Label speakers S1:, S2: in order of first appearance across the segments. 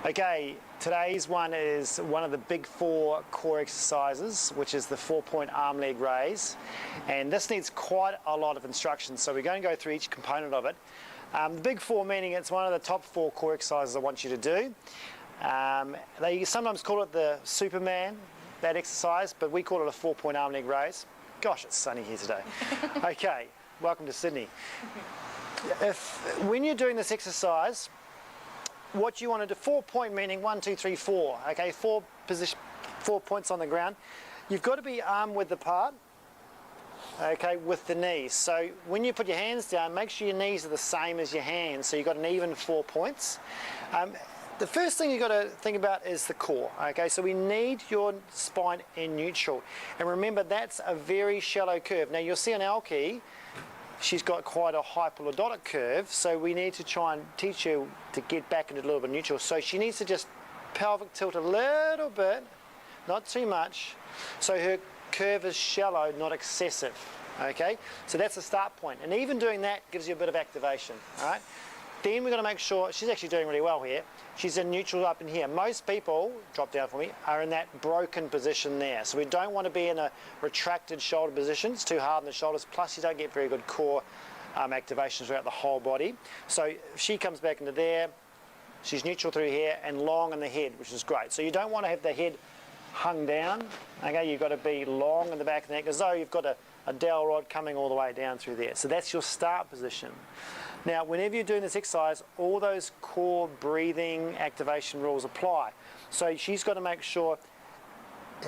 S1: Okay, today's one is one of the big 4 core exercises, which is the 4-point arm leg raise. And this needs quite a lot of instructions, so we're going to go through each component of it. The big 4 meaning it's one of the top 4 core exercises I want you to do. They sometimes call it the Superman, that exercise, but we call it a 4-point arm leg raise. Gosh, it's sunny here today. Okay, welcome to Sydney. When you're doing this exercise, what you want to do, 4-point meaning 1, 2, 3, 4. Okay, 4 points on the ground. You've got to be arm width apart. Okay, with the knees. So when you put your hands down, make sure your knees are the same as your hands. So you've got an even 4 points. The first thing you've got to think about is the core. Okay, so we need your spine in neutral. And remember, that's a very shallow curve. Now you'll see on Alki, she's got quite a hyperlordotic curve, so we need to try and teach her to get back into a little bit neutral. So she needs to just pelvic tilt a little bit, not too much, so her curve is shallow, not excessive. Okay, so that's the start point. And even doing that gives you a bit of activation. All right. Then we've got to make sure, she's actually doing really well here, she's in neutral up in here. Most people, drop down for me, are in that broken position there. So we don't want to be in a retracted shoulder position. It's too hard on the shoulders, plus you don't get very good core activation throughout the whole body. So if she comes back into there, she's neutral through here and long in the head, which is great. So you don't want to have the head hung down. Okay, you've got to be long in the back of the neck, as though you've got a dowel rod coming all the way down through there. So that's your start position. Now, whenever you're doing this exercise, all those core breathing activation rules apply. So she's got to make sure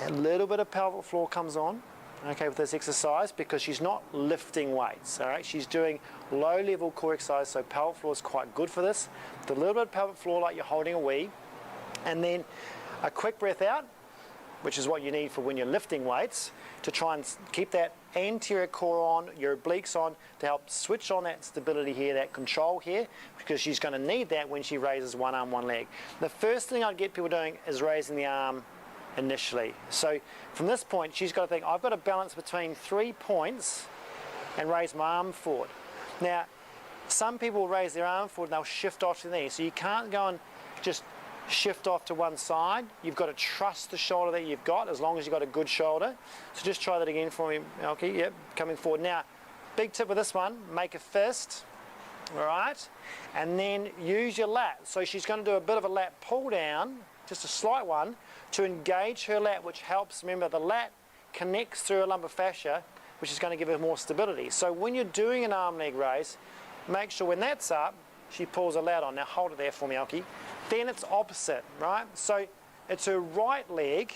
S1: a little bit of pelvic floor comes on, okay, with this exercise, because she's not lifting weights, all right? She's doing low-level core exercise, so pelvic floor is quite good for this. With a little bit of pelvic floor like you're holding a wee, and then a quick breath out, which is what you need for when you're lifting weights, to try and keep that anterior core on, your obliques on, to help switch on that stability here, that control here, because she's going to need that when she raises one arm, one leg. The first thing I'd get people doing is raising the arm initially. So from this point, she's got to think, I've got to balance between 3 points and raise my arm forward. Now, some people will raise their arm forward and they'll shift off to the knee. So you can't go and just shift off to one side. You've got to trust the shoulder that you've got, as long as you've got a good shoulder. So just try that again for me. Okay, yep, coming forward. Now, big tip with this one, make a fist, all right? And then use your lat. So she's going to do a bit of a lat pull down, just a slight one, to engage her lat, which helps. Remember, the lat connects through her lumbar fascia, which is going to give her more stability. So when you're doing an arm leg raise, make sure when that's up, she pulls her lat on. Now hold it there for me, Alki. Then it's opposite, right? So it's her right leg,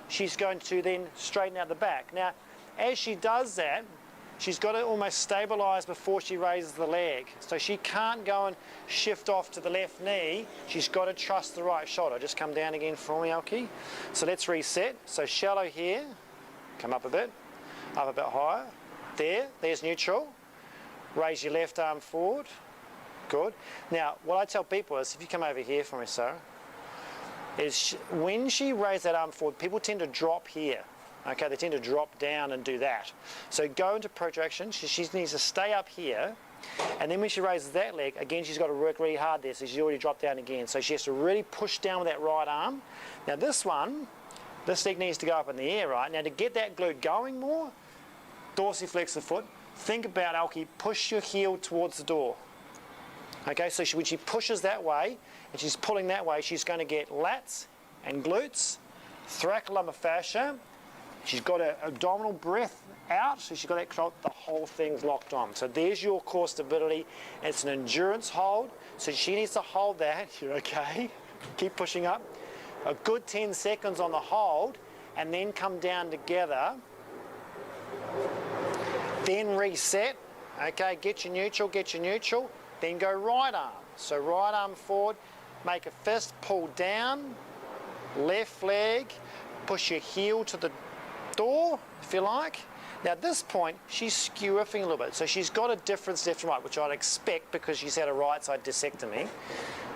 S1: she's going to then straighten out the back. Now, as she does that, she's got to almost stabilise before she raises the leg. So she can't go and shift off to the left knee. She's got to trust the right shoulder. Just come down again for me, Alki. So let's reset. So shallow here, come up a bit higher. There's neutral. Raise your left arm forward. Good. Now, what I tell people is, if you come over here for me, Sarah, is when she raises that arm forward, people tend to drop here. Okay, they tend to drop down and do that. So go into protraction. She needs to stay up here, and then when she raises that leg, again, she's got to work really hard there, so she's already dropped down again. So she has to really push down with that right arm. Now this leg needs to go up in the air, right? Now to get that glute going more, dorsiflex the foot. Think about, Alki, push your heel towards the door. Okay, so when she pushes that way, and she's pulling that way, she's going to get lats and glutes, thoracolumbar fascia. She's got an abdominal breath out, so she's got that control, the whole thing's locked on. So there's your core stability. It's an endurance hold, so she needs to hold that. You're okay. Keep pushing up. A good 10 seconds on the hold, and then come down together. Then reset. Okay, get your neutral. Then go right arm. So right arm forward, make a fist, pull down, left leg, push your heel to the door, if you like. Now at this point, she's skew-iffing a little bit. So she's got a difference left and right, which I'd expect because she's had a right side discectomy.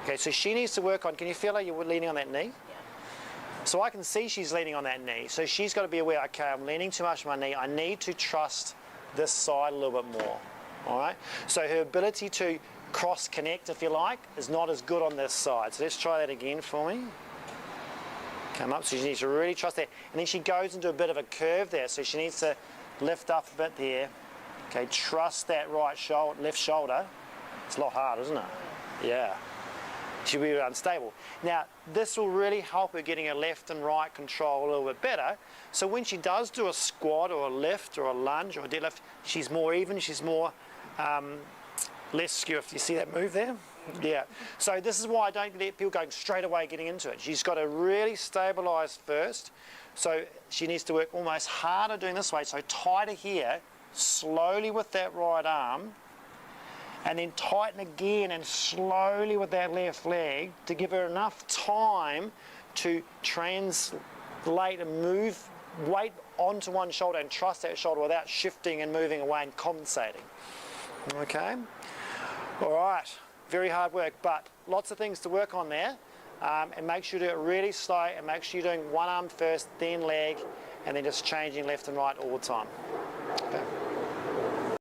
S1: Okay, so she needs to work on, can you feel her you're leaning on that knee? Yeah. So I can see she's leaning on that knee. So she's got to be aware, okay, I'm leaning too much on my knee. I need to trust this side a little bit more. All right? So her ability to cross connect, if you like, is not as good on this side. So let's try that again for me. Come up, so she needs to really trust that. And then she goes into a bit of a curve there, so she needs to lift up a bit there. Okay, trust that right shoulder, left shoulder. It's a lot harder, isn't it? Yeah. She'll be unstable. Now, this will really help her getting her left and right control a little bit better. So when she does do a squat or a lift or a lunge or a deadlift, she's more even, she's more less skew. If you see that move there? Yeah. So this is why I don't let people go straight away getting into it. She's got to really stabilise first. So she needs to work almost harder doing this way. So tighter here, slowly with that right arm, and then tighten again and slowly with that left leg to give her enough time to translate and move weight onto one shoulder and trust that shoulder without shifting and moving away and compensating. Okay? All right. Very hard work, but lots of things to work on there. And make sure you do it really slow and make sure you're doing one arm first, then leg, and then just changing left and right all the time. Okay.